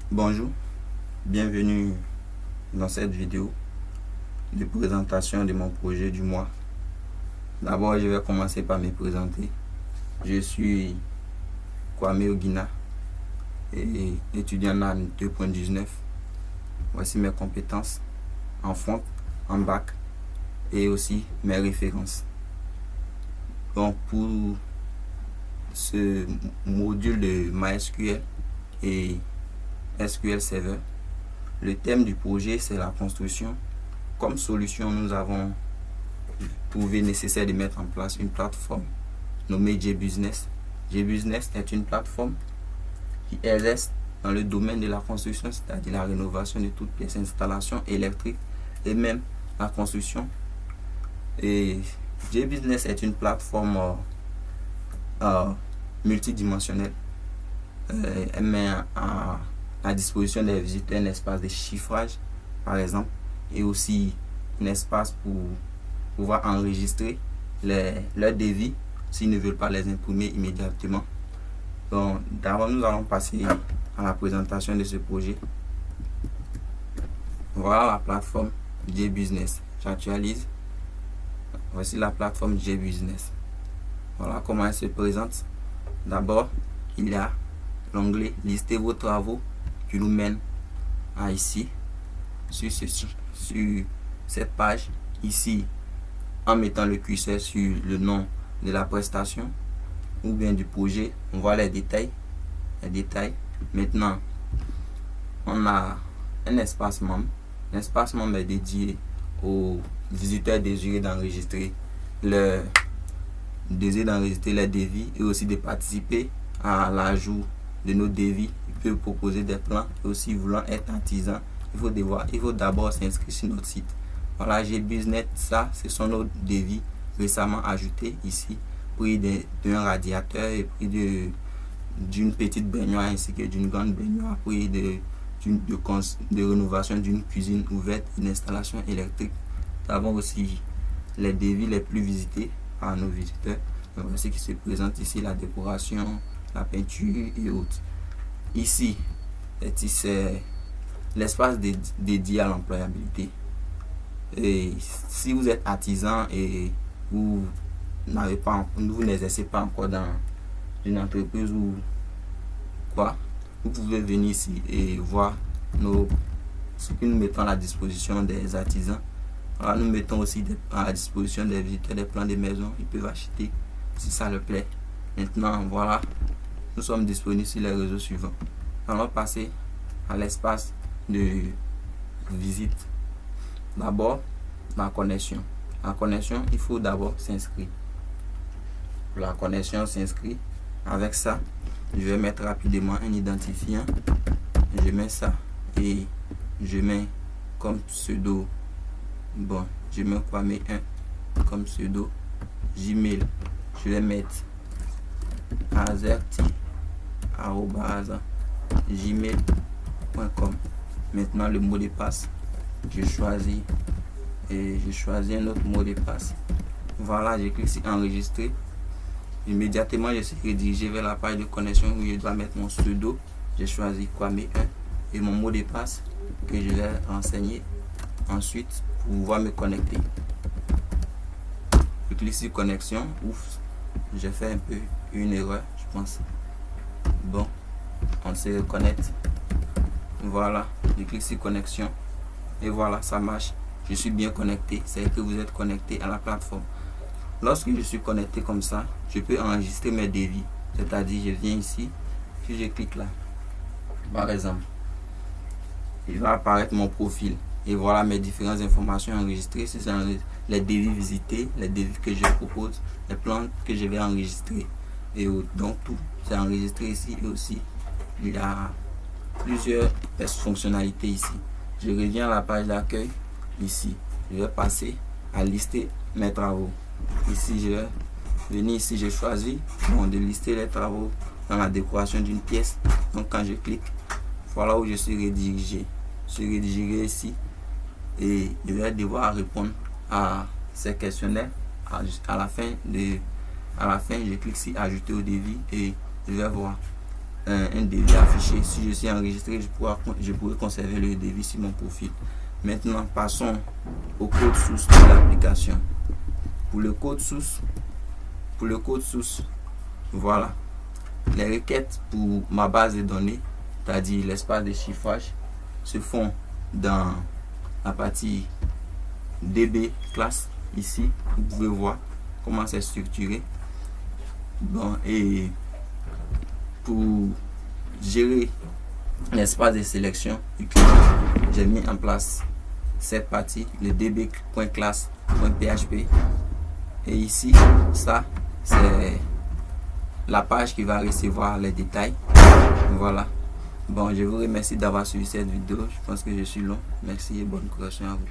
Bonjour, bienvenue dans cette vidéo de présentation de mon projet du mois. D'abord, je vais commencer par me présenter. Je suis Kwame Ogina et étudiant en année 2.19. Voici mes compétences en front, en bac et aussi mes références. Donc, pour ce module de MySQL et SQL Server, le thème du projet c'est la construction. Comme solution, nous avons trouvé nécessaire de mettre en place une plateforme nommée JBusiness. JBusiness est une plateforme qui exerce dans le domaine de la construction, c'est-à-dire la rénovation de toutes les installations électriques et même la construction. Et JBusiness est une plateforme multidimensionnelle. Elle met à disposition des visiteurs un espace de chiffrage, par exemple, et aussi un espace pour pouvoir enregistrer leurs devis s'ils ne veulent pas les imprimer immédiatement. Donc, d'abord, nous allons passer à la présentation de ce projet. Voilà la plateforme JBusiness. J'actualise. Voici la plateforme JBusiness. Voilà comment elle se présente. D'abord, il y a l'onglet Lister vos travaux qui nous mène à ici, sur cette page. Ici, en mettant le curseur sur le nom de la prestation ou bien du projet, on voit les détails. Maintenant, on a un espace membre. L'espace membre est dédié aux visiteurs désireux d'enregistrer les devis et aussi de participer à l'ajout de nos devis. Il peut proposer des plans et aussi voulant être artisan, il faut d'abord s'inscrire sur notre site. Voilà, JBusiness, ça ce sont nos devis récemment ajoutés ici, prix d'un radiateur et prix d'une petite baignoire ainsi que d'une grande baignoire, prix de rénovation d'une cuisine ouverte, une installation électrique. Nous avons aussi les devis les plus visités par nos visiteurs. Voici qui se présente ici: la décoration, la peinture et autres. Ici, c'est l'espace dédié à l'employabilité. Et si vous êtes artisan et vous n'exercez pas encore dans une entreprise ou quoi, vous pouvez venir ici et voir ce que nous mettons à la disposition des artisans. Alors, nous mettons aussi à la disposition des visiteurs des plans de maison. Ils peuvent acheter si ça leur plaît. Maintenant, voilà, nous sommes disponibles sur les réseaux suivants. Allons passer à l'espace de visite. D'abord, la connexion. La connexion, il faut d'abord s'inscrire. La connexion s'inscrit. Avec ça, je vais mettre rapidement un identifiant. Je mets ça et je mets comme pseudo. Bon, je mets Kwame 1 comme pseudo. Gmail, je vais mettre azerty@gmail.com. Maintenant, le mot de passe, je choisis un autre mot de passe. Voilà, je clique sur enregistrer. Immédiatement, je suis redirigé vers la page de connexion où je dois mettre mon pseudo. J'ai choisi Kwame 1 et mon mot de passe que je vais renseigner ensuite pour pouvoir me connecter. Je clique sur connexion. Ouf, j'ai fait un peu une erreur, je pense. Bon, on se reconnecte. Voilà, je clique sur connexion et voilà, ça marche. Je suis bien connecté. C'est que vous êtes connecté à la plateforme. Lorsque je suis connecté comme ça, je peux enregistrer mes devis. C'est-à-dire, je viens ici, puis je clique là. Par exemple, il va apparaître mon profil. Et voilà mes différentes informations enregistrées. Ce sont les devis visités, les devis que je propose, les plans que je vais enregistrer. Et donc tout, c'est enregistré ici. Et aussi, il y a plusieurs fonctionnalités ici. Je reviens à la page d'accueil. Ici, je vais passer à lister mes travaux. Ici, je vais venir ici, je choisis de lister les travaux dans la décoration d'une pièce. Donc quand je clique, voilà où je suis redirigé. Je suis redirigé ici et je vais devoir répondre à ces questionnaires. À la fin, je clique sur ajouter au devis et je vais voir un devis affiché. Si je suis enregistré, je pourrais conserver le devis sur mon profil. Maintenant, passons au code source de l'application. Pour le code source, voilà, les requêtes pour ma base de données, c'est-à-dire l'espace de chiffrage, se font dans la partie DB classe. Ici, vous pouvez voir comment c'est structuré. Bon, et pour gérer l'espace de sélection du client, j'ai mis en place cette partie, le db.classe.php. Et ici, ça, c'est la page qui va recevoir les détails. Voilà. Bon, je vous remercie d'avoir suivi cette vidéo. Je pense que je suis long. Merci et bonne continuation à vous.